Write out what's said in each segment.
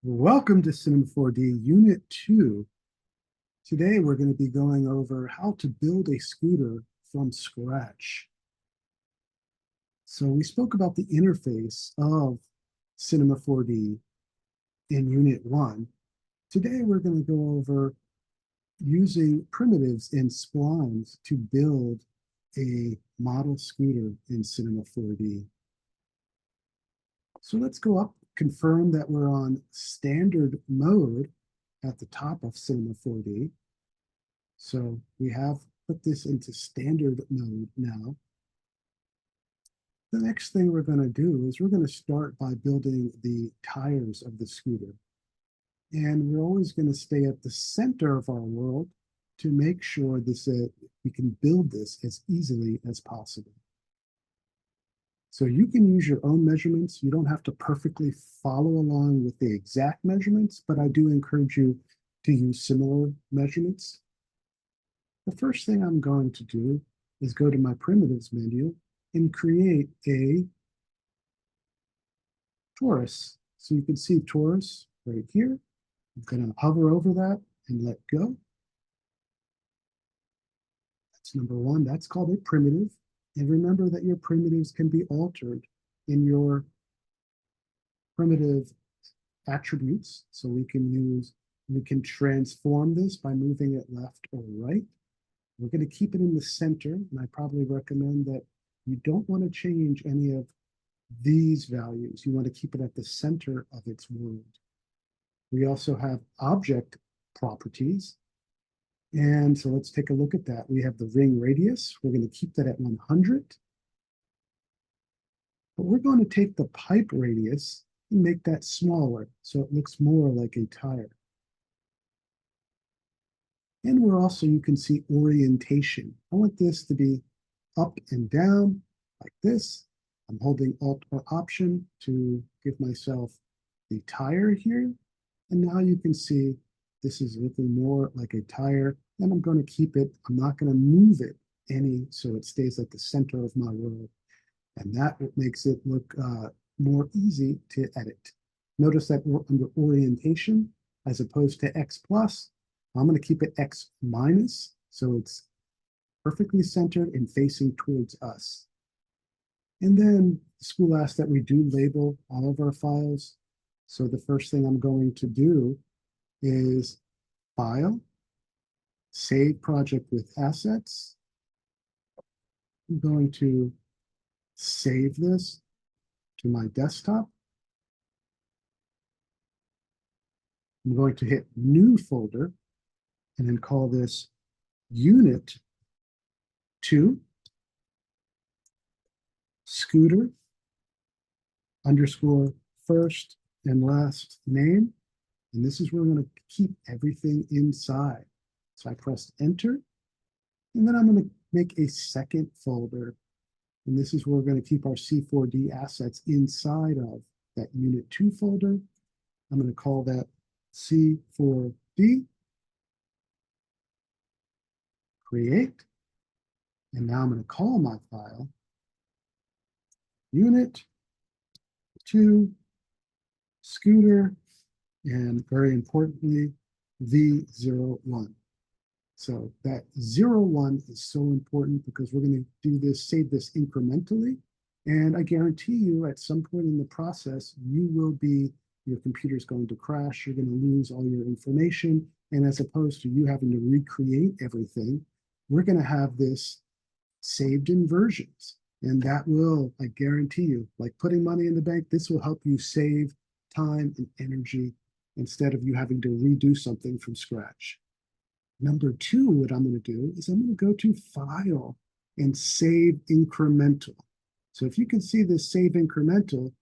Welcome to Cinema 4D Unit 2. Today we're going to be going over how to build a scooter from scratch. So we spoke about the interface of Cinema 4D in Unit 1. Today we're going to go over using primitives and splines to build a model scooter in Cinema 4D. So let's go up, confirm that we're on standard mode at the top of Cinema 4D. So we have put this into standard mode now. The next thing we're going to do is we're going to start by building the tires of the scooter. And we're always going to stay at the center of our world to make sure we can build this as easily as possible. So you can use your own measurements. You don't have to perfectly follow along with the exact measurements, but I do encourage you to use similar measurements. The first thing I'm going to do is go to my primitives menu and create a torus. So you can see torus right here. I'm going to hover over that and let go. That's number one. That's called a primitive. And remember that your primitives can be altered in your primitive attributes. So we can transform this by moving it left or right. We're going to keep it in the center, and I probably recommend that you don't want to change any of these values. You want to keep it at the center of its world. We also have object properties. And so let's take a look at that. We have the ring radius. We're going to keep that at 100. But we're going to take the pipe radius and make that smaller so it looks more like a tire. And we're also, you can see orientation. I want this to be up and down like this. I'm holding Alt or Option to give myself the tire here. And now you can see this is looking more like a tire, and I'm going to keep it. I'm not going to move it any, so it stays at the center of my world. And that makes it look more easy to edit. Notice that we're under orientation as opposed to X plus. I'm going to keep it X minus, so it's perfectly centered and facing towards us. And then the school asks that we do label all of our files. So the first thing I'm going to do is File, Save Project with Assets. I'm going to save this to my desktop. I'm going to hit New Folder and then call this Unit 2 Scooter underscore first and last name. And this is where we're going to keep everything inside. So I press enter, and then I'm going to make a second folder. And this is where we're going to keep our C4D assets inside of that unit 2 folder. I'm going to call that C4D, create. And now I'm going to call my file unit 2 scooter, and very importantly, V01. So that 01 is so important because we're going to do this, save this incrementally. And I guarantee you at some point in the process, your computer's going to crash, you're going to lose all your information. And as opposed to you having to recreate everything, we're going to have this saved in versions. And that will, I guarantee you, like putting money in the bank, this will help you save time and energy instead of you having to redo something from scratch. Number two, what I'm going to do is I'm going to go to File and Save Incremental. So if you can see this Save Incremental,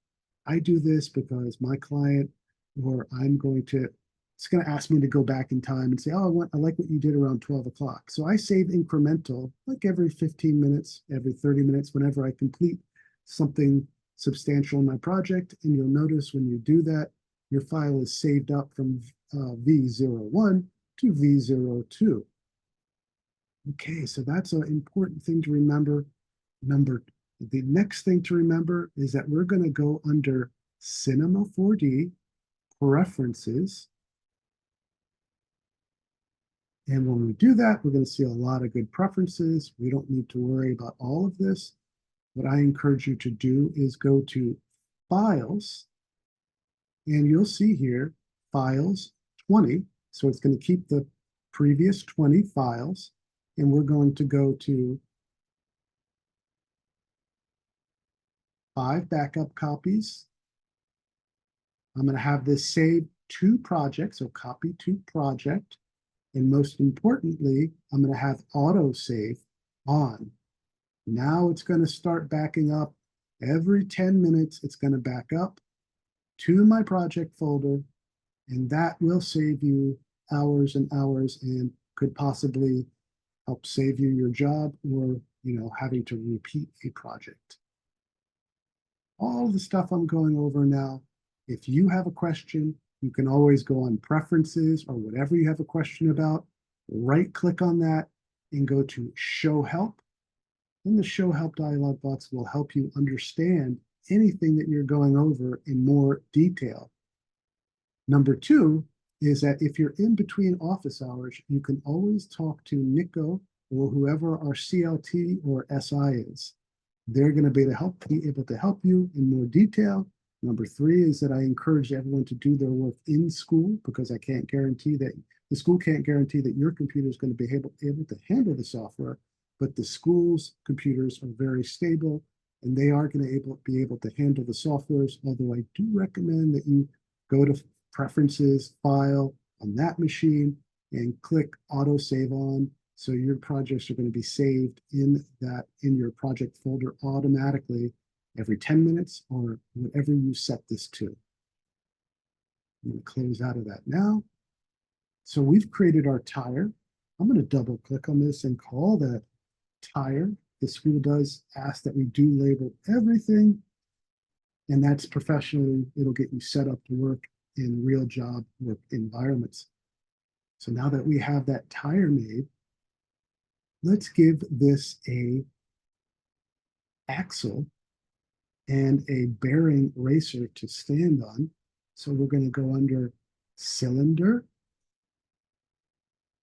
I do this because my client, or it's going to ask me to go back in time and say, oh, I like what you did around 12 o'clock. So I save incremental like every 15 minutes, every 30 minutes, whenever I complete something substantial in my project. And you'll notice when you do that, your file is saved up from V01 to V02. Okay, so that's an important thing to remember. The next thing to remember is that we're going to go under Cinema 4D, preferences. And when we do that, we're going to see a lot of good preferences. We don't need to worry about all of this. What I encourage you to do is go to Files, and you'll see here, Files 20. So it's going to keep the previous 20 files, and we're going to go to 5 backup copies. I'm going to have this save to project, so copy to project. And most importantly, I'm going to have autosave on. Now it's going to start backing up. Every 10 minutes, it's going to back up to my project folder, and that will save you hours and hours and could possibly help save you your job or, having to repeat a project. All the stuff I'm going over now, if you have a question, you can always go on preferences or whatever you have a question about, right click on that and go to show help. And the show help dialog box will help you understand anything that you're going over in more detail. Number 2 is that if you're in between office hours, you can always talk to Nico or whoever our CLT or SI is. They're going to be able to help you in more detail. Number 3 is that I encourage everyone to do their work in school, because I can't guarantee that the school can't guarantee that your computer is going to be able to handle the software, but the school's computers are very stable and they are going to be able to handle the softwares. Although I do recommend that you go to preferences, file on that machine and click auto save on. So your projects are going to be saved in your project folder automatically every 10 minutes or whatever you set this to. I'm going to close out of that now. So we've created our tire. I'm going to double click on this and call that tire. The school does ask that we do label everything, and that's professionally, it'll get you set up to work in real job work environments. So now that we have that tire made, let's give this a axle and a bearing racer to stand on. So we're going to go under cylinder.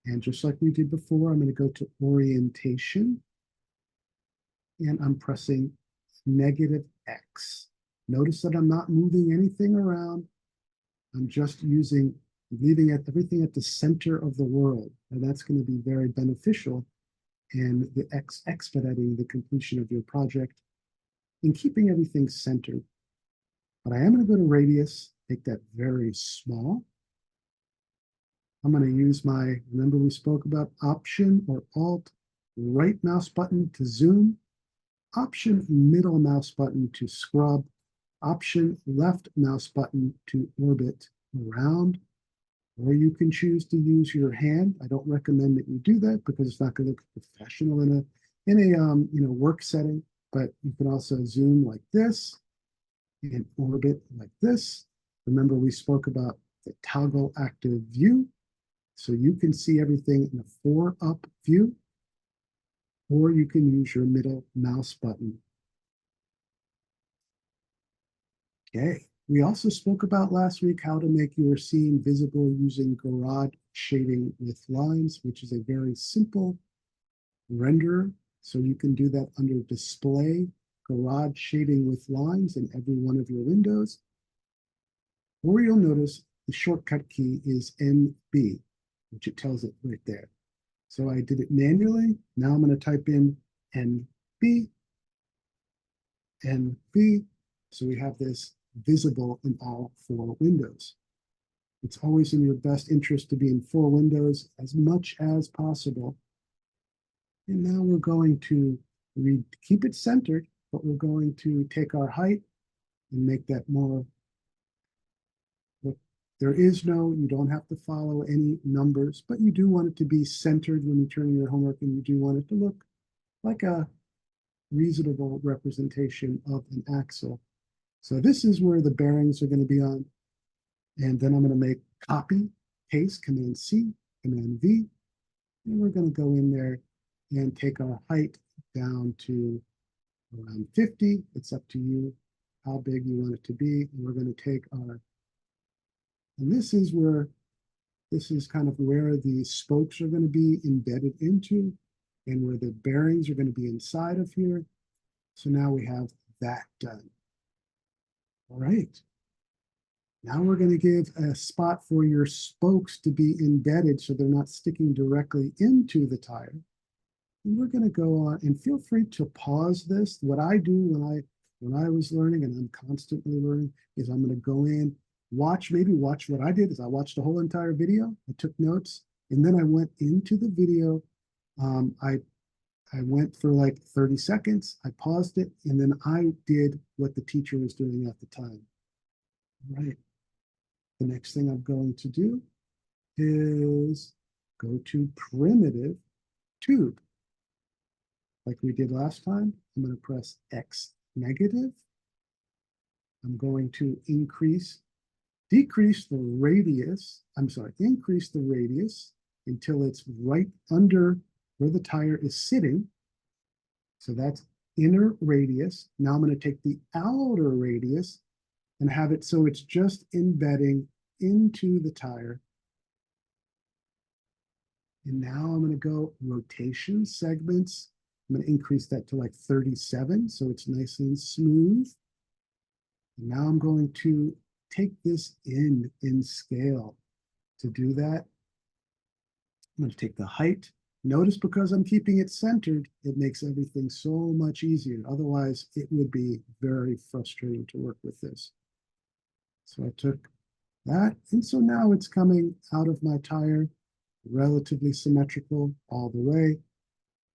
And just like we did before, I'm going to go to orientation. And I'm pressing -X. Notice that I'm not moving anything around. I'm just leaving everything at the center of the world. And that's going to be very beneficial in expediting the completion of your project and keeping everything centered. But I am going to go to radius, make that very small. I'm going to use remember we spoke about Option or Alt right mouse button to zoom, Option middle mouse button to scrub, Option left mouse button to orbit around, or you can choose to use your hand. I don't recommend that you do that because it's not going to look professional in a work setting. But you can also zoom like this and orbit like this. Remember, we spoke about the toggle active view. So you can see everything in a 4-up view, or you can use your middle mouse button. Okay, we also spoke about last week how to make your scene visible using Garage shading with lines, which is a very simple renderer. So you can do that under Display, Garage shading with lines in every one of your windows. Or you'll notice the shortcut key is NB, which it tells it right there. So I did it manually. Now I'm going to type in NB, NB. So we have this visible in all 4 windows. It's always in your best interest to be in 4 windows as much as possible. And now we're going to keep it centered, but we're going to take our height and make that more. Look, you don't have to follow any numbers, but you do want it to be centered when you turn in your homework, and you do want it to look like a reasonable representation of an axle. So this is where the bearings are going to be on. And then I'm going to make copy, paste, Command C, Command V. And we're going to go in there and take our height down to around 50. It's up to you how big you want it to be. And we're going to take our And this is kind of where the spokes are going to be embedded into and where the bearings are going to be inside of here. So now we have that done. All right. Now we're going to give a spot for your spokes to be embedded so they're not sticking directly into the tire. And we're going to go on, and feel free to pause this. What I do when I was learning, and I'm constantly learning, is I'm going to go in, watch what I did is I watched the whole entire video. I took notes, and then I went into the video. I went for like 30 seconds. I paused it, and then I did what the teacher was doing at the time. All right. The next thing I'm going to do is go to primitive tube. Like we did last time, I'm going to press X negative. I'm going to increase the radius until it's right under where the tire is sitting. So that's inner radius. Now I'm going to take the outer radius and have it so it's just embedding into the tire. And now I'm going to go rotation segments. I'm going to increase that to like 37 so it's nice and smooth. And now I'm going to take this in scale. To do that, I'm going to take the height. Notice because I'm keeping it centered, it makes everything so much easier. Otherwise, it would be very frustrating to work with this. So I took that, and so now it's coming out of my tire, relatively symmetrical all the way.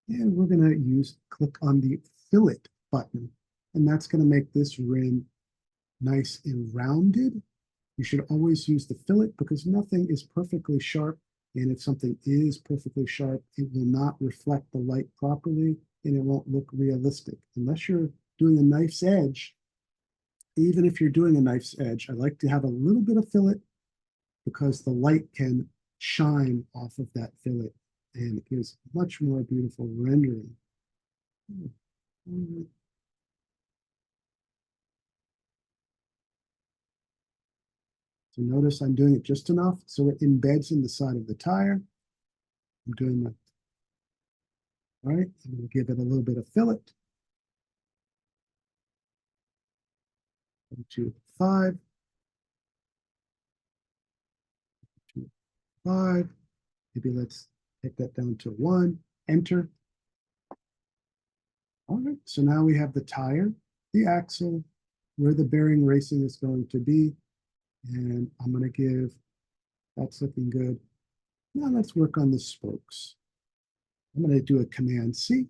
And we're going to click on the fillet button, and that's going to make this rim nice and rounded. You should always use the fillet because nothing is perfectly sharp. And if something is perfectly sharp, it will not reflect the light properly and it won't look realistic. Unless you're doing a knife's edge, even if you're doing a knife's edge, I like to have a little bit of fillet because the light can shine off of that fillet and it gives much more beautiful rendering. So notice I'm doing it just enough so it embeds in the side of the tire. I'm doing that. All right, I'm going to give it a little bit of fillet. 1, 2, 5. 2, 5. Maybe let's take that down to 1. Enter. All right, so now we have the tire, the axle, where the bearing racing is going to be. And I'm going to give, that's looking good. Now let's work on the spokes. I'm going to do a Command C.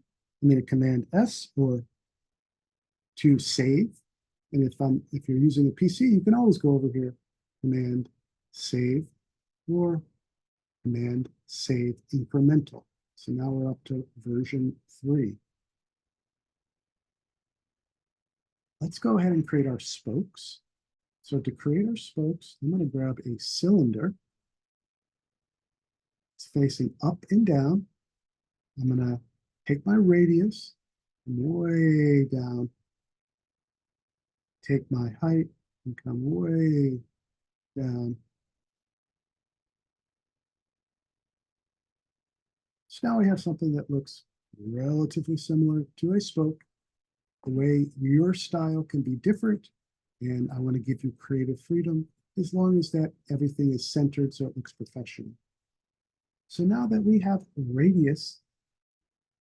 A Command S or to save. And if you're using a PC, you can always go over here, Command save or Command save incremental. So now we're up to version 3. Let's go ahead and create our spokes. So to create our spokes, I'm going to grab a cylinder. It's facing up and down. I'm going to take my radius way down, take my height and come way down. So now we have something that looks relatively similar to a spoke. The way your style can be different, and I want to give you creative freedom as long as that everything is centered so it looks professional. So now that we have radius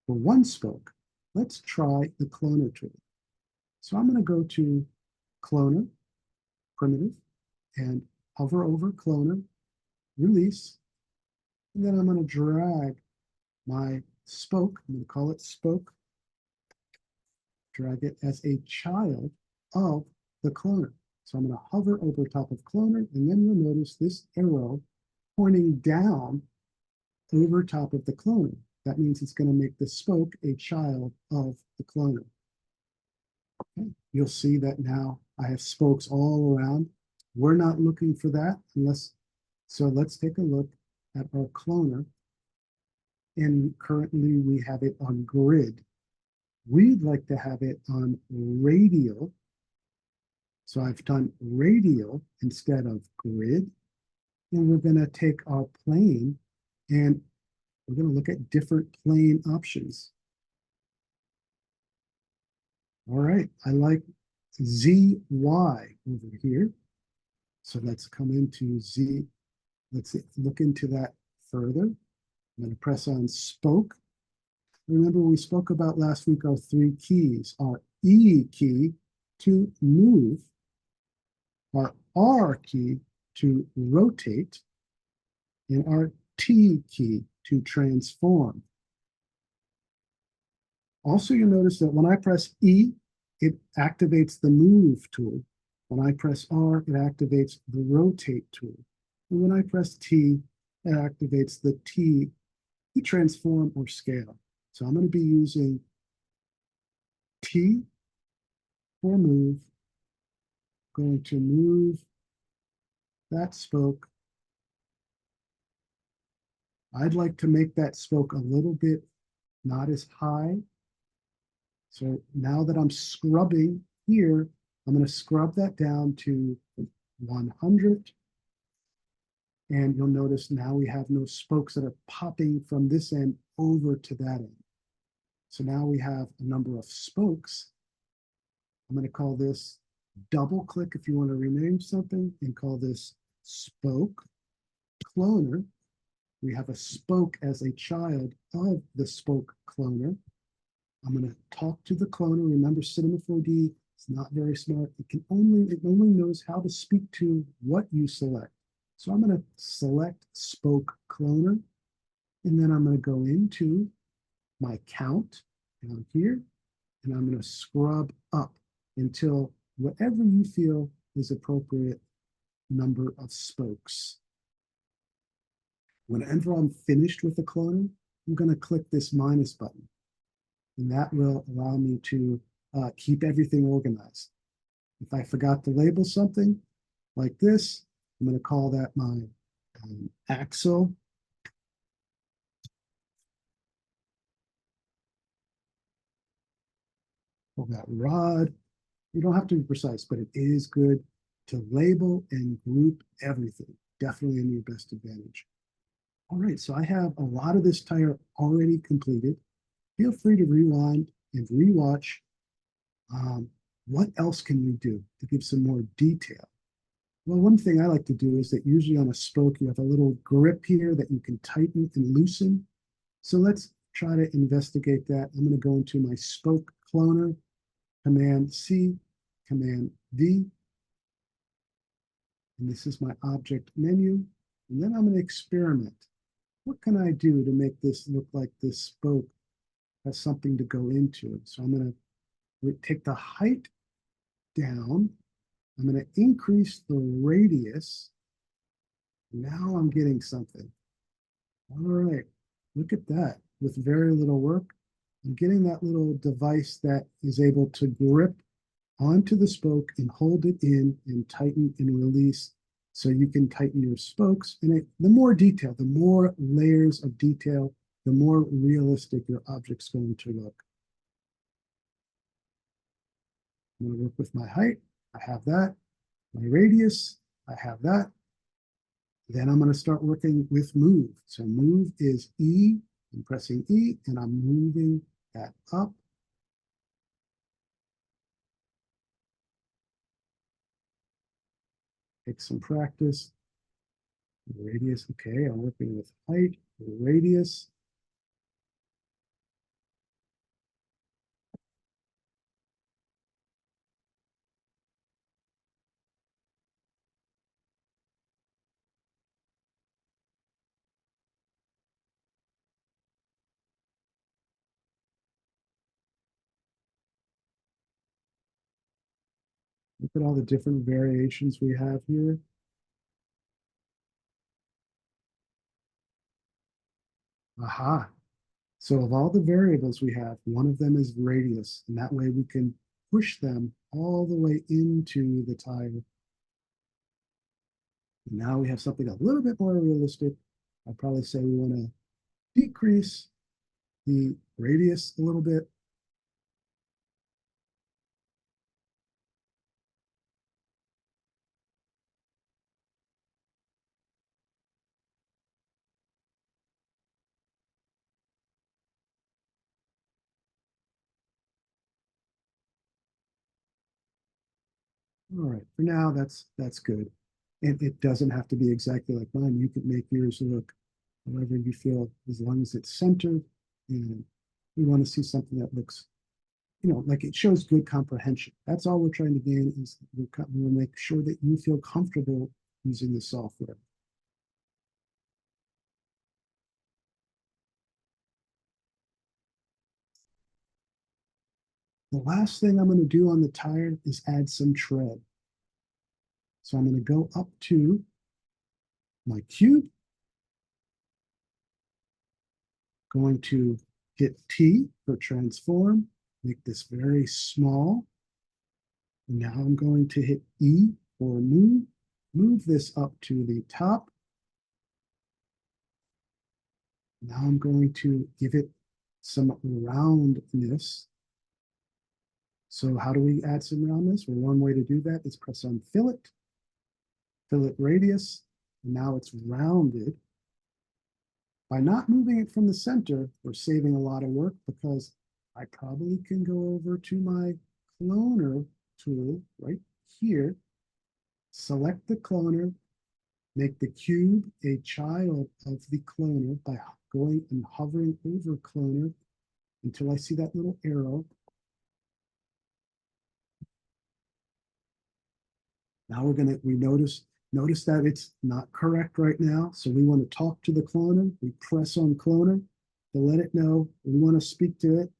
for one spoke, let's try the cloner tool. So I'm going to go to cloner, primitive, and hover over cloner, release, and then I'm going to drag my spoke, I'm going to call it spoke, drag it as a child of the cloner. So I'm going to hover over top of cloner, and then you'll notice this arrow pointing down over top of the cloner. That means it's going to make the spoke a child of the cloner. Okay. You'll see that now I have spokes all around. We're not looking for that so let's take a look at our cloner. And currently we have it on grid. We'd like to have it on radial. So I've done radial instead of grid. and we're going to take our plane and we're going to look at different plane options. All right, I like ZY over here. So let's come into Z. Let's look into that further. I'm going to press on spoke. Remember, we spoke about last week our three keys, our E key to move, our R key to rotate, and our T key to transform. Also, you notice that when I press E, it activates the move tool. When I press R, it activates the rotate tool. And when I press T, it activates the T to transform or scale. So I'm going to be using T for move, going to move that spoke. I'd like to make that spoke a little bit not as high. So now that I'm scrubbing here, I'm going to scrub that down to 100. And you'll notice now we have no spokes that are popping from this end over to that end. So now we have a number of spokes. I'm going to call this double click if you want to rename something and call this spoke cloner. We have a spoke as a child of the spoke cloner. I'm going to talk to the cloner. Remember, Cinema 4D is not very smart. It only knows how to speak to what you select. So I'm going to select spoke cloner, and then I'm going to go into my count down here, and I'm going to scrub up until whatever you feel is appropriate number of spokes. Whenever I'm finished with the cloner, I'm going to click this minus button, and that will allow me to keep everything organized. If I forgot to label something like this, I'm going to call that my axle. Call that rod. You don't have to be precise, but it is good to label and group everything. Definitely in your best advantage. All right, so I have a lot of this tire already completed. Feel free to rewind and rewatch. What else can we do to give some more detail? Well, one thing I like to do is that usually on a spoke, you have a little grip here that you can tighten and loosen. So let's try to investigate that. I'm going to go into my spoke cloner, Command C, Command V. And this is my object menu. And then I'm going to experiment. What can I do to make this look like this spoke has something to go into? So I'm going to take the height down. I'm going to increase the radius. Now I'm getting something. All right, look at that. With very little work, I'm getting that little device that is able to grip onto the spoke and hold it in and tighten and release so you can tighten your spokes. And the more detail, the more layers of detail, the more realistic your object's going to look. I'm going to work with my height. I have that. My radius, I have that. Then I'm going to start working with move. So move is E. I'm pressing E, and I'm moving that up. Take some practice. Radius, okay, I'm working with height, radius. Look at all the different variations we have here. Aha. So of all the variables we have, one of them is radius, and that way we can push them all the way into the tire. Now we have something a little bit more realistic. I'd probably say we want to decrease the radius a little bit. All right, for now, that's good. And it doesn't have to be exactly like mine. You could make yours look however you feel, as long as it's centered. And we want to see something that looks, like it shows good comprehension. That's all we're trying to gain is we'll make sure that you feel comfortable using the software. The last thing I'm going to do on the tire is add some tread. So I'm going to go up to my cube, going to hit T for transform, make this very small. And now I'm going to hit E for move this up to the top. Now I'm going to give it some roundness. So how do we add some roundness? Well, one way to do that is press on fillet radius, and now it's rounded. By not moving it from the center, we're saving a lot of work because I probably can go over to my cloner tool right here, select the cloner, make the cube a child of the cloner by going and hovering over cloner until I see that little arrow. Now we notice that it's not correct right now. So we want to talk to the cloner. We press on cloner to let it know we want to speak to it.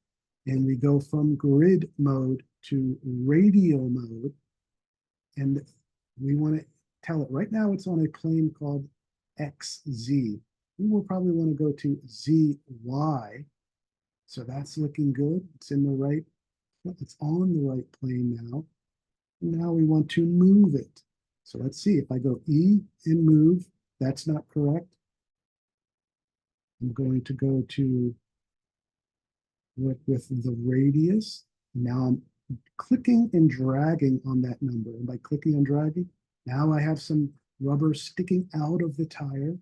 And we go from grid mode to radial mode. And we want to tell it right now it's on a plane called XZ. We will probably want to go to ZY. So that's looking good. It's on the right plane now. Now we want to move it. So let's see if I go E and move, that's not correct. I'm going to go to work with the radius. Now I'm clicking and dragging on that number. And by clicking and dragging, now I have some rubber sticking out of the tire.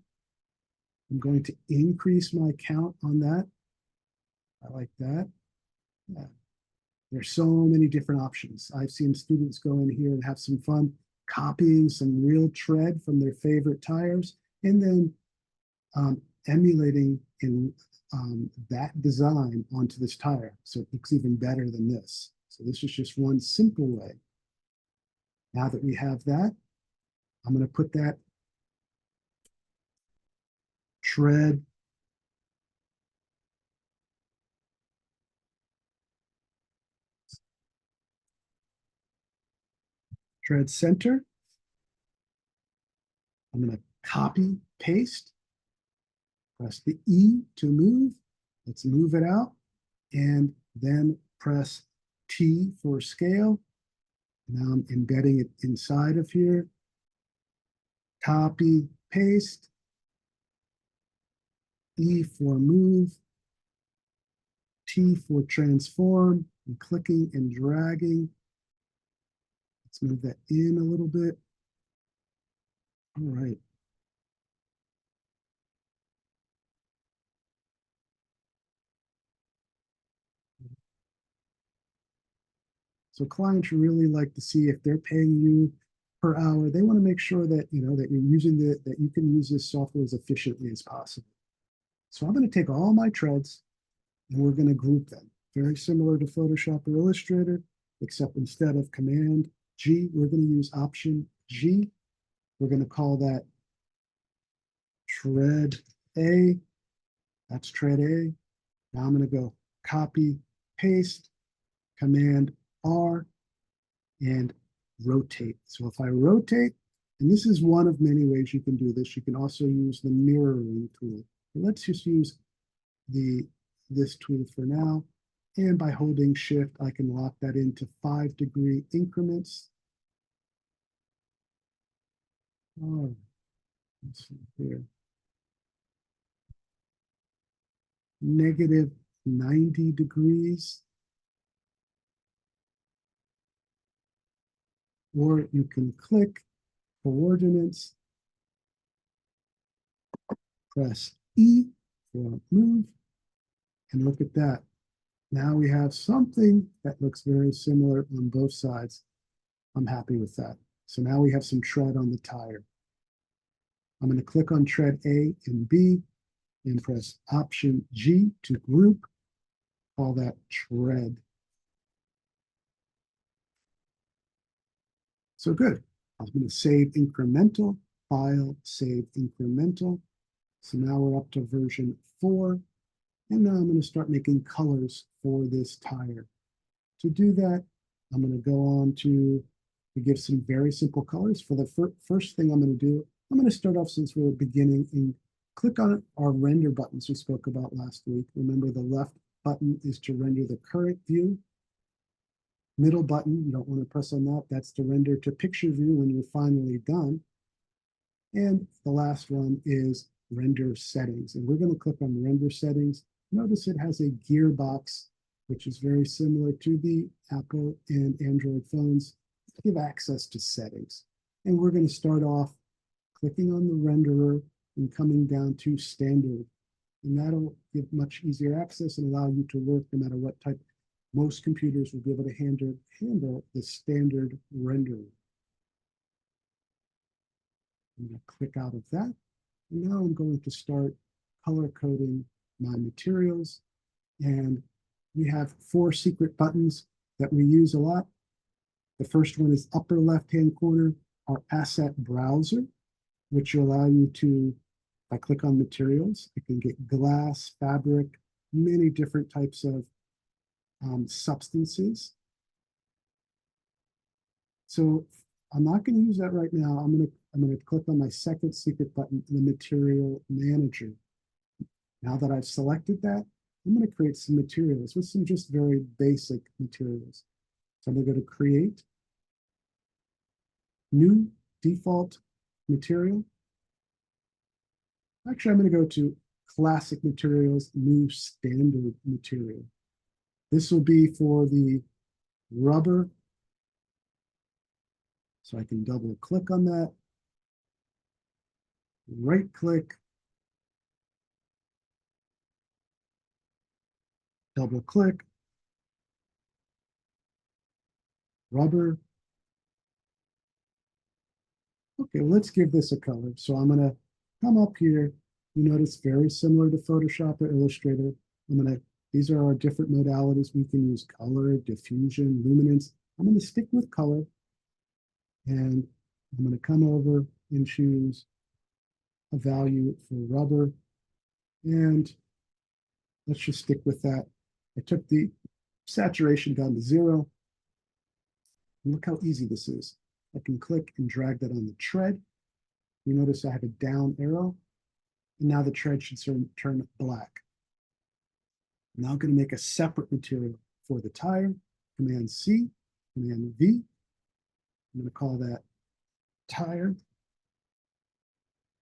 I'm going to increase my count on that. I like that. Yeah. There's so many different options. I've seen students go in here and have some fun copying some real tread from their favorite tires and then emulating in that design onto this tire. So it looks even better than this. So this is just one simple way. Now that we have that, I'm going to put that tread center. I'm going to copy, paste, press the E to move. Let's move it out and then press T for scale. Now I'm embedding it inside of here. Copy, paste, E for move, T for transform, and clicking and dragging. Let's move that in a little bit. All right. So clients really like to see if they're paying you per hour, they want to make sure that that you're using that you can use this software as efficiently as possible. So I'm going to take all my treads and we're going to group them. Very similar to Photoshop or Illustrator, except instead of Command G, we're going to use Option G. We're going to call that tread A. That's tread A. Now I'm going to go copy, paste, Command R, and rotate. So if I rotate, and this is one of many ways you can do this, you can also use the mirroring tool. But let's just use this tool for now. And by holding Shift, I can lock that into 5-degree increments. Oh, let's see here. Negative 90 degrees. Or you can click coordinates, press E for move, and look at that. Now we have something that looks very similar on both sides. I'm happy with that. So now we have some tread on the tire. I'm going to click on tread A and B and press Option G to group. Call that tread. So good. I'm going to save incremental, file, save incremental. So now we're up to version 4. And now I'm going to start making colors for this tire. To do that, I'm going to go on to give some very simple colors. For the first thing I'm going to do, I'm going to start off, since we're beginning, and click on our render buttons we spoke about last week. Remember, the left button is to render the current view. Middle button, you don't want to press on that. That's to render to picture view when you're finally done. And the last one is render settings. And we're going to click on render settings. Notice it has a gearbox, which is very similar to the Apple and Android phones, to give access to settings. And we're going to start off clicking on the renderer and coming down to standard. And that'll give much easier access and allow you to work no matter what type. Most computers will be able to handle the standard rendering. I'm going to click out of that. And now I'm going to start color coding my materials. And we have 4 secret buttons that we use a lot. The first one is upper left-hand corner, our asset browser, which will allow you to, if I click on materials, I can get glass, fabric, many different types of substances. So I'm not going to use that right now. I'm going to click on my second secret button, the material manager. Now that I've selected that, I'm going to create some materials with some just very basic materials. So I'm going to go to create, new default material. Actually, I'm going to go to classic materials, new standard material. This will be for the rubber. So I can double click on that, right click, double click, rubber. Okay, let's give this a color. So I'm going to come up here. You notice very similar to Photoshop or Illustrator. These are our different modalities. We can use color, diffusion, luminance. I'm going to stick with color. And I'm going to come over and choose a value for rubber. And let's just stick with that. I took the saturation down to 0. And look how easy this is. I can click and drag that on the tread. You notice I have a down arrow. And now the tread should turn black. I'm now going to make a separate material for the tire. Command C, Command V. I'm going to call that tire.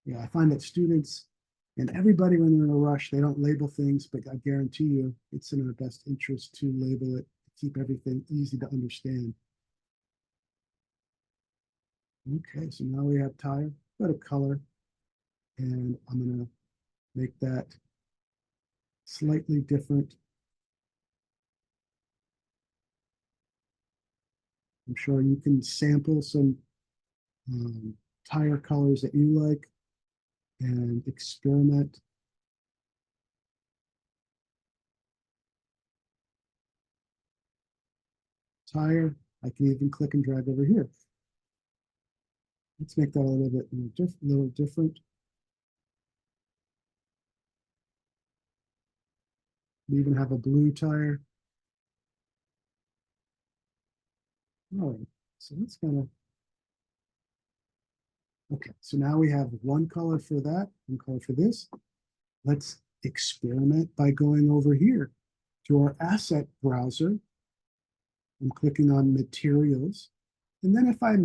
Yeah, I find that students and everybody, when they're in a rush, they don't label things, but I guarantee you it's in our best interest to label it, to keep everything easy to understand. Okay, so now we have tire. Go to color, and I'm going to make that slightly different. I'm sure you can sample some tire colors that you like and experiment. Tire, I can even click and drag over here. Let's make that a little bit different. We even have a blue tire. All right, so that's kind of, okay, so now we have one color for that, one color for this. Let's experiment by going over here to our asset browser. I'm clicking on materials. And then if I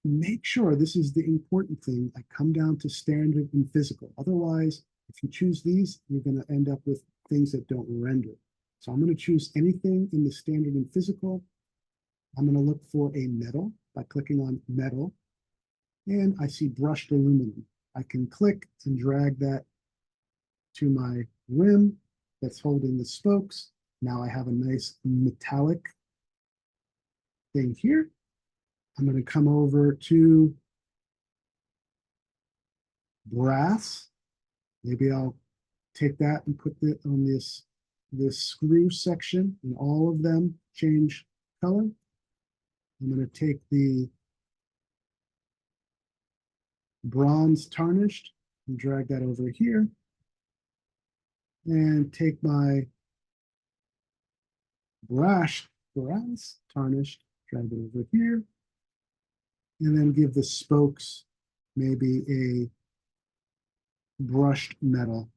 make sure, this is the important thing, I come down to standard and physical. Otherwise, if you choose these, you're going to end up with things that don't render. So I'm going to choose anything in the standard and physical. I'm going to look for a metal by clicking on metal. And I see brushed aluminum. I can click and drag that to my rim that's holding the spokes. Now I have a nice metallic thing here. I'm going to come over to brass. Maybe I'll take that and put it on this screw section, and all of them change color. I'm going to take the bronze tarnished and drag that over here, and take my brass tarnished, drag it over here, and then give the spokes maybe a brushed metal.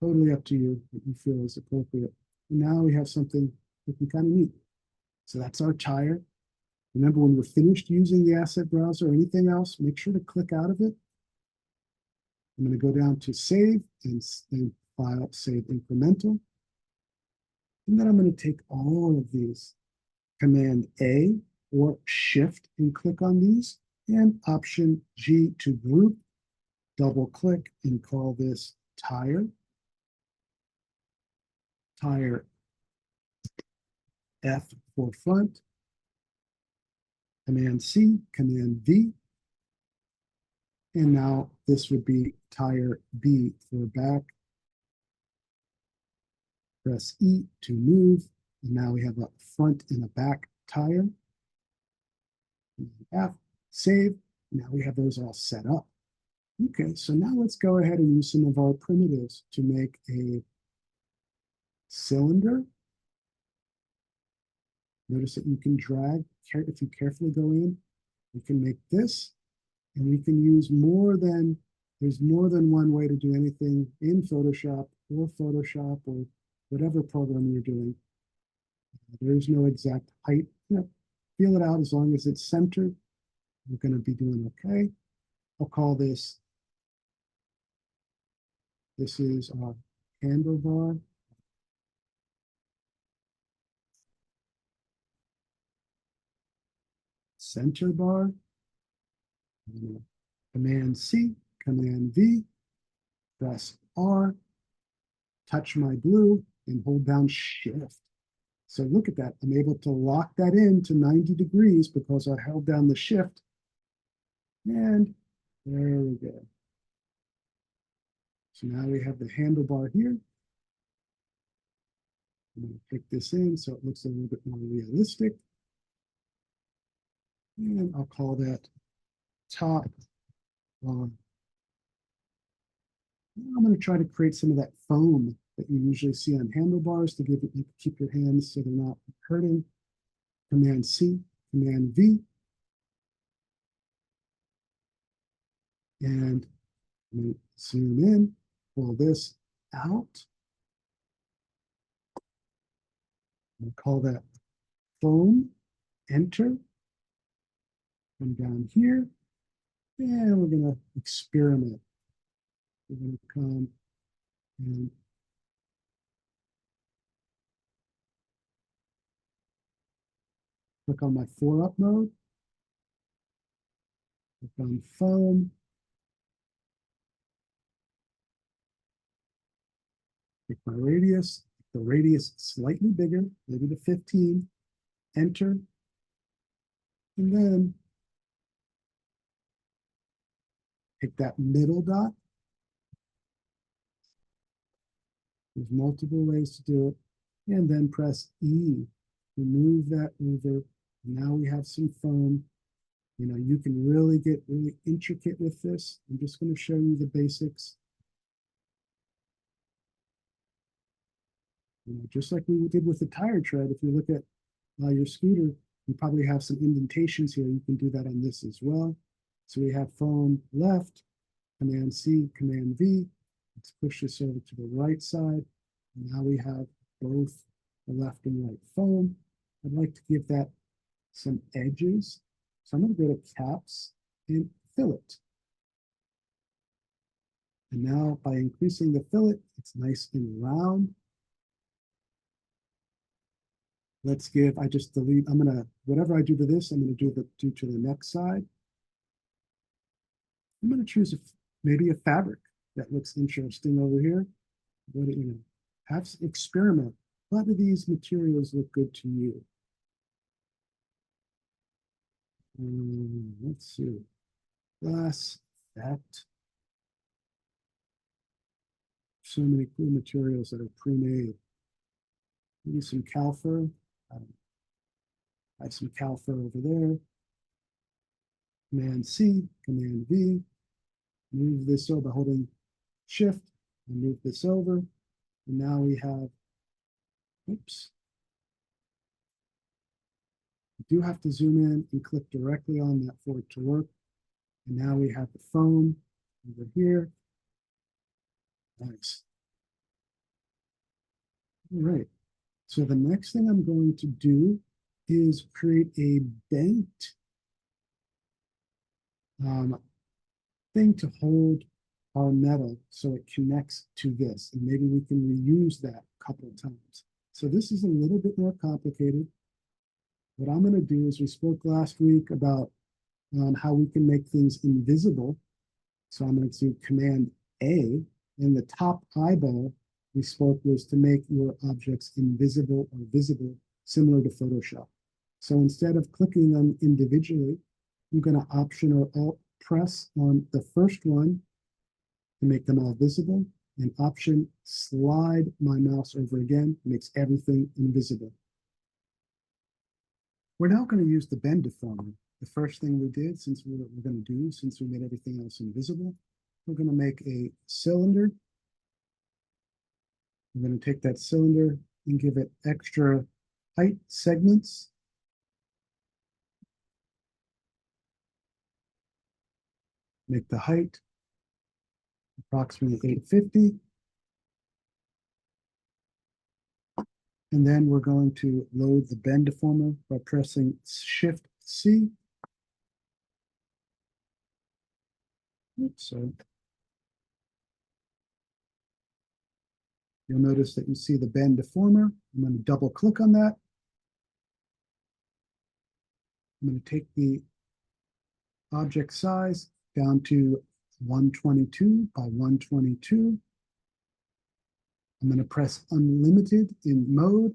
Totally up to you what you feel is appropriate. And now we have something looking kind of neat. So that's our tire. Remember, when we're finished using the asset browser or anything else, make sure to click out of it. I'm going to go down to save and file save incremental. And then I'm going to take all of these, Command A or Shift and click on these, and Option G to group, double click and call this tire. Tire F for front, Command C, Command V. And now this would be tire B for back. Press E to move. And now we have a front and a back tire. F, save. Now we have those all set up. Okay, so now let's go ahead and use some of our primitives to make a cylinder. Notice that you can drag, if you carefully go in, you can make this, and we can use there's more than one way to do anything in Photoshop or whatever program you're doing. There's no exact height. Feel it out as long as it's centered. We're going to be doing okay. I'll call this is our handlebar. Center bar. Command C, Command V, press R, touch my blue, and hold down Shift. So look at that. I'm able to lock that in to 90 degrees because I held down the Shift. And there we go. So now we have the handlebar here. I'm going to pick this in so it looks a little bit more realistic. And I'll call that top. I'm going to try to create some of that foam that you usually see on handlebars to give it, you keep your hands so they're not hurting. Command C, Command V. And I'm going to zoom in, pull this out. We'll call that foam, enter. Come down here, and we're going to experiment. We're going to come and click on my 4-up mode. Click on foam. Pick my radius. The radius slightly bigger, maybe to 15. Enter. And then pick that middle dot. There's multiple ways to do it. And then press E to move that over. Now we have some foam. You know, you can really get really intricate with this. I'm just going to show you the basics. You know, just like we did with the tire tread, if you look at your scooter, you probably have some indentations here. You can do that on this as well. So we have foam left, Command C, Command V. Let's push this over to the right side. Now we have both the left and right foam. I'd like to give that some edges. So I'm going to go to caps and fillet. And now by increasing the fillet, it's nice and round. Let's give, I just delete, I'm going to, whatever I do to this, I'm going to do to the next side. I'm going to choose maybe a fabric that looks interesting over here. What, you know, have experiment. What do these materials look good to you? Let's see. Glass, that. So many cool materials that are pre-made. Maybe some Calfer. I have some Calfer over there. Command C, Command V. Move this over by holding Shift and move this over. And now we have, oops. You do have to zoom in and click directly on that for it to work. And now we have the phone over here. Nice. All right. So the next thing I'm going to do is create a bent thing to hold our metal so it connects to this. And maybe we can reuse that a couple of times. So this is a little bit more complicated. What I'm going to do is we spoke last week about how we can make things invisible. So I'm going to do Command A, and the top eyeball we spoke was to make your objects invisible or visible, similar to Photoshop. So instead of clicking them individually, I'm going to Option or Alt press on the first one to make them all visible, and Option slide my mouse over again, makes everything invisible. We're now going to use the bend deformer. The first thing we did, since we're going to do, since we made everything else invisible, we're going to make a cylinder. We're going to take that cylinder and give it extra height segments. Make the height approximately 850. And then we're going to load the bend deformer by pressing Shift C. Oops, sorry. You'll notice that you see the bend deformer. I'm going to double click on that. I'm going to take the object size down to 122 by 122. I'm going to press unlimited in mode.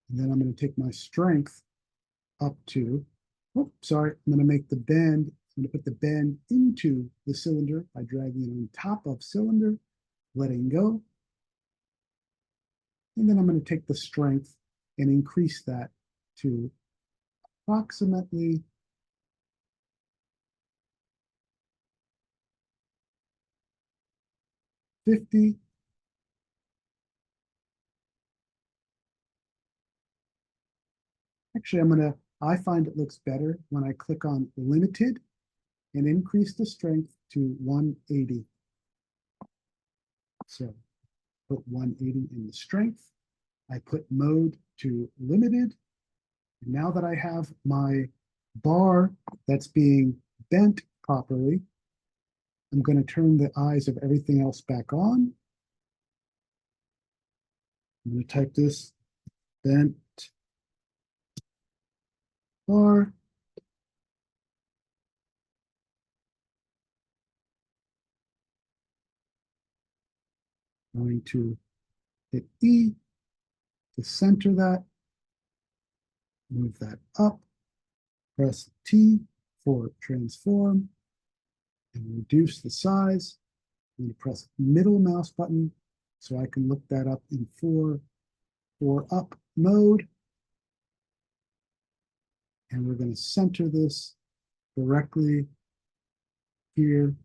And then I'm going to take my strength up to, oh, sorry, I'm going to make the bend, I'm going to put the bend into the cylinder by dragging it on top of cylinder, letting go. And then I'm going to take the strength and increase that to approximately 50. Actually, I find it looks better when I click on limited and increase the strength to 180. So put 180 in the strength. I put mode to limited. And now that I have my bar that's being bent properly, I'm going to turn the eyes of everything else back on. I'm going to type this bent bar. I'm going to hit E to center that, move that up, press T for transform, and reduce the size. I'm going to press middle mouse button so I can look that up in 4 up mode. And we're going to center this directly here.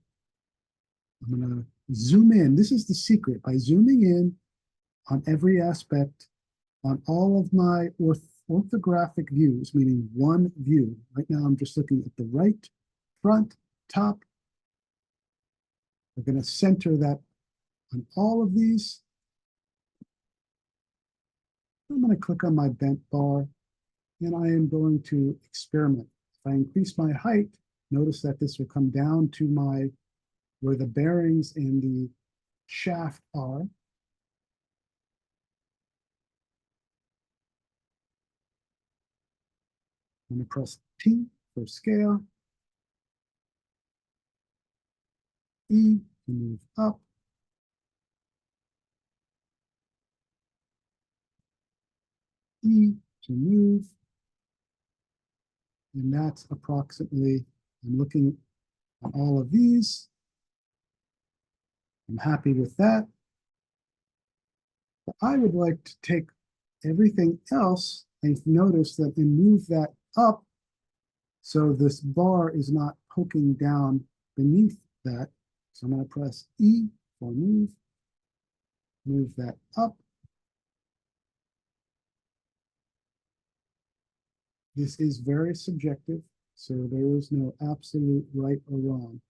I'm going to zoom in. This is the secret. By zooming in on every aspect, on all of my orthographic views, meaning one view. Right now, I'm just looking at the right, front, top. We're going to center that on all of these. I'm going to click on my bent bar, and I am going to experiment. If I increase my height, notice that this will come down to where the bearings and the shaft are. I'm going to press T for scale, E to move up, E to move, And that's approximately, I'm looking at all of these. I'm happy with that. But I would like to take everything else and notice that and move that up so this bar is not poking down beneath that. So I'm going to press E for move that up. This is very subjective, so there is no absolute right or wrong.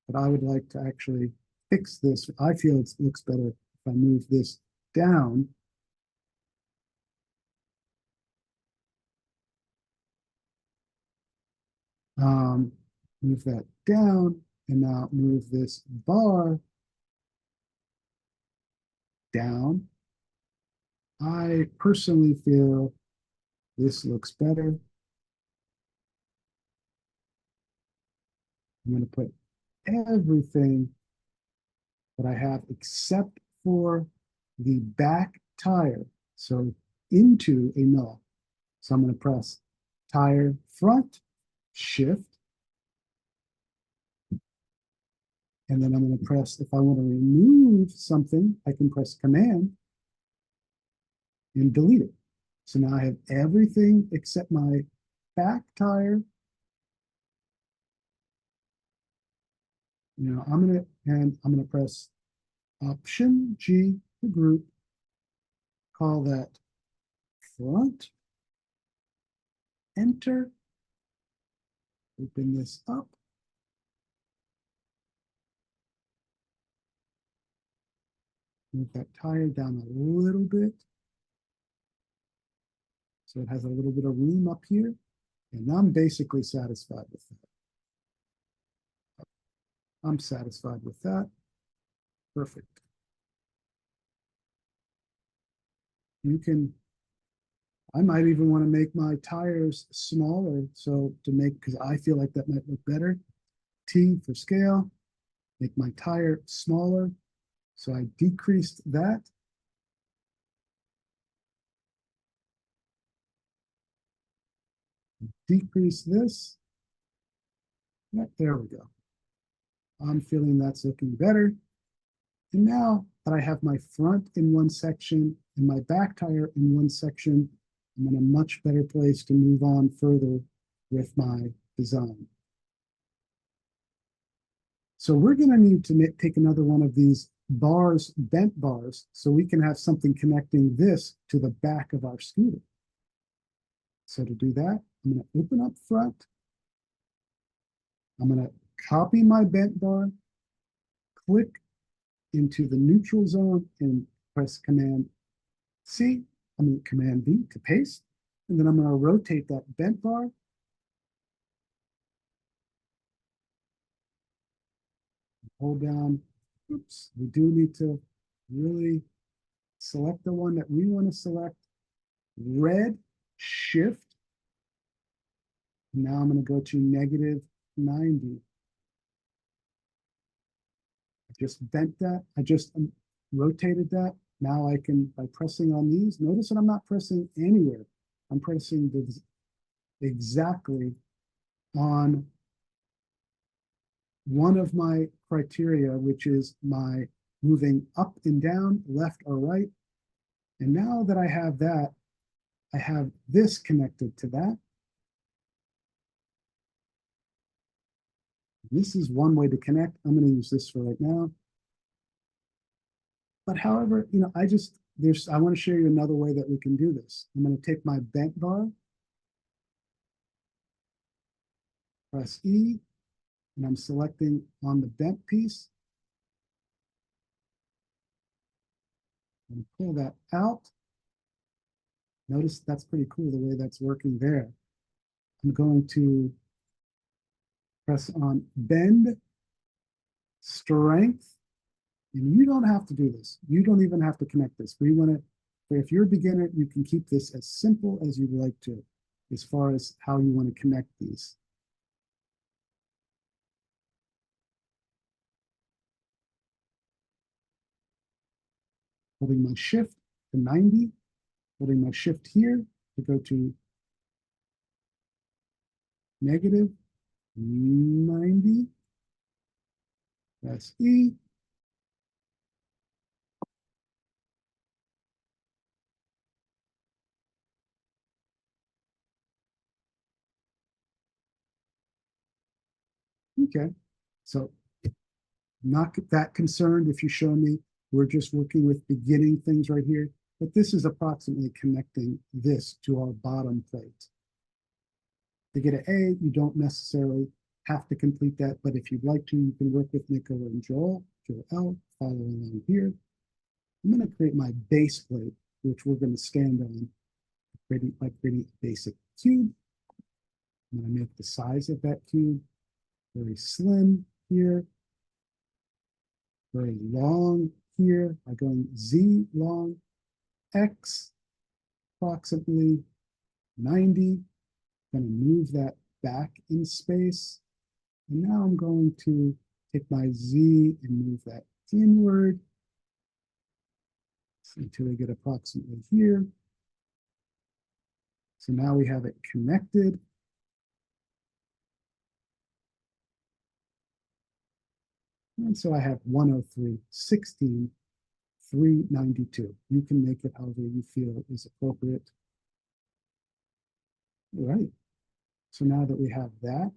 But I would like to actually fix this. I feel it looks better if I move this down. Move that down, and now move this bar down. I personally feel this looks better. I'm going to put everything that I have except for the back tire, so into a null. So I'm going to press tire front, shift, and then I'm going to press, if I want to remove something, I can press command and delete it. So now I have everything except my back tire. I'm going to press Option G to group, call that front, enter, open this up. Move that tire down a little bit. So it has a little bit of room up here. And I'm basically satisfied with that. I'm satisfied with that. Perfect. I might even want to make my tires smaller. So because I feel like that might look better. T for scale, make my tire smaller. So I decreased that. Decrease this. Yeah, there we go. I'm feeling that's looking better. And now that I have my front in one section and my back tire in one section, I'm in a much better place to move on further with my design. So we're going to need to take another one of these bars, bent bars, so we can have something connecting this to the back of our scooter. So to do that, I'm going to open up front. I'm going to copy my bent bar, click into the neutral zone and press Command V to paste. And then I'm going to rotate that bent bar. Hold down. Oops, we do need to really select the one that we want to select. Red, shift. Now I'm going to go to -90. I just bent that. I just rotated that. Now I can, by pressing on these, notice that I'm not pressing anywhere. I'm pressing exactly on one of my criteria, which is my moving up and down, left or right. And now that I have that, I have this connected to that. This is one way to connect. I'm going to use this for right now. But however, I want to show you another way that we can do this. I'm going to take my bent bar, press E, and I'm selecting on the bent piece. And pull that out. Notice that's pretty cool the way that's working there. I'm going to press on bend, strength, and you don't have to do this. You don't even have to connect this. If you're a beginner, you can keep this as simple as you'd like to, as far as how you want to connect these. Holding my shift to 90, holding my shift here to go to negative 90. Press E. Okay, so not that concerned if you show me. We're just working with beginning things right here, but this is approximately connecting this to our bottom plate. To get an A, you don't necessarily have to complete that, but if you'd like to, you can work with Nicola and Joel L, following along here. I'm going to create my base plate, which we're going to stand on by creating a basic cube. I'm going to make the size of that cube very slim here, very long here by going Z long, X approximately 90. I'm going to move that back in space. And now I'm going to take my Z and move that inward until we get approximately here. So now we have it connected. And so I have 103, 16, 392. You can make it however you feel is appropriate. All right. So now that we have that,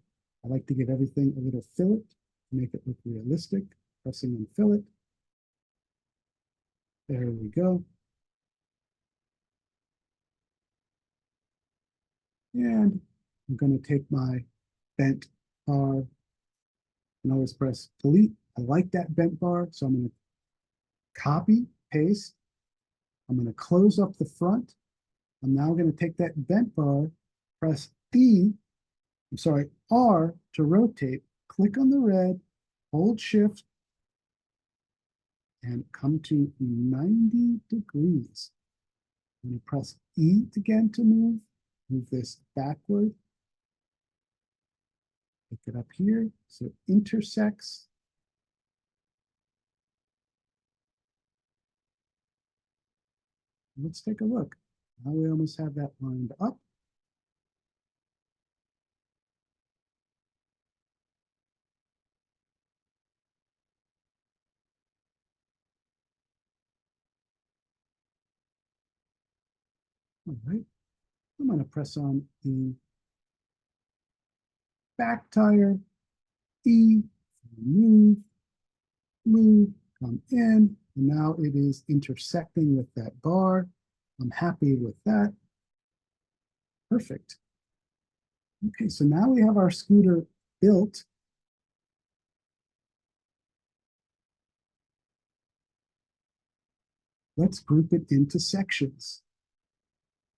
I like to give everything a little fillet to make it look realistic. Pressing on fillet. There we go. And I'm going to take my bent bar and always press delete. I like that bent bar, so I'm going to copy, paste. I'm going to close up the front. I'm now going to take that bent bar, press R to rotate, click on the red, hold shift, and come to 90 degrees. I'm going to press E again to move this backward. Pick it up here, so it intersects. Let's take a look. Now we almost have that lined up. All right, I'm going to press on the back tire, E, move, come in, and now it is intersecting with that bar. I'm happy with that. Perfect. Okay, so now we have our scooter built. Let's group it into sections.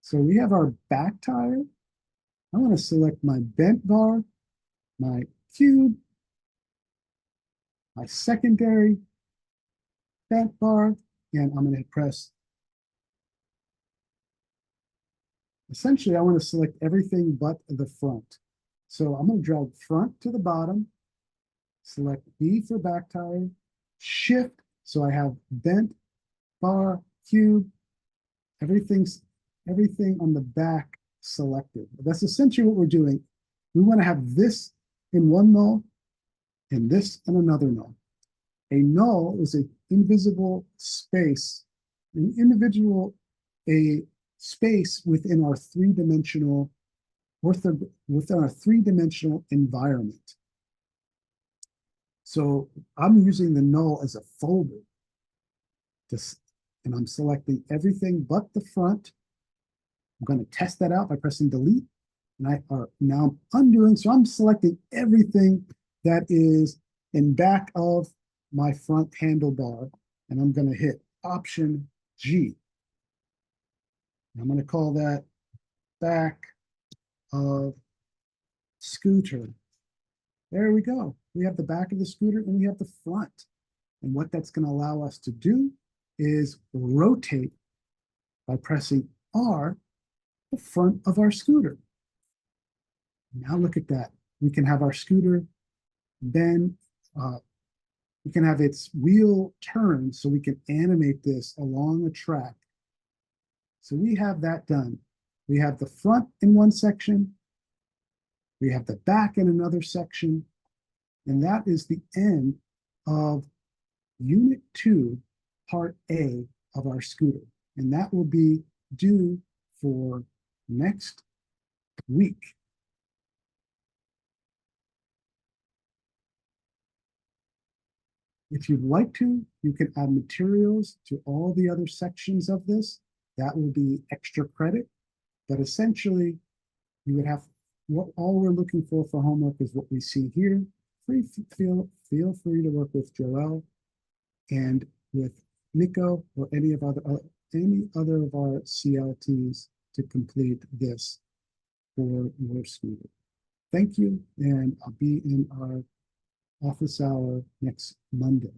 So we have our back tire. I want to select my bent bar, my cube, my secondary bent bar, and I'm going to press. Essentially, I want to select everything but the front. So I'm going to drag front to the bottom, select B for back tire, shift, so I have bent bar, cube, everything on the back selected. That's essentially what we're doing. We want to have this in one null and this in another null. A null is an invisible space, a space within our three-dimensional environment. So I'm using the null as a folder, and I'm selecting everything but the front. I'm going to test that out by pressing delete. And now I'm undoing, so I'm selecting everything that is in back of my front handlebar, and I'm going to hit Option G. I'm going to call that back of scooter. There we go. We have the back of the scooter and we have the front. And what that's going to allow us to do is rotate by pressing R the front of our scooter. Now look at that. We can have our scooter bend, we can have its wheel turn so we can animate this along a track. So we have that done. We have the front in one section, We have the back in another section. And that is the end of Unit 2, Part A of our scooter. And that will be due for next week. If you'd like to, you can add materials to all the other sections of this. That will be extra credit, but essentially you would have what all we're looking for homework is what we see here. Feel free to work with Joel and with Nico or any other of our CLTs to complete this for your scooter. Thank you, and I'll be in our office hour next Monday.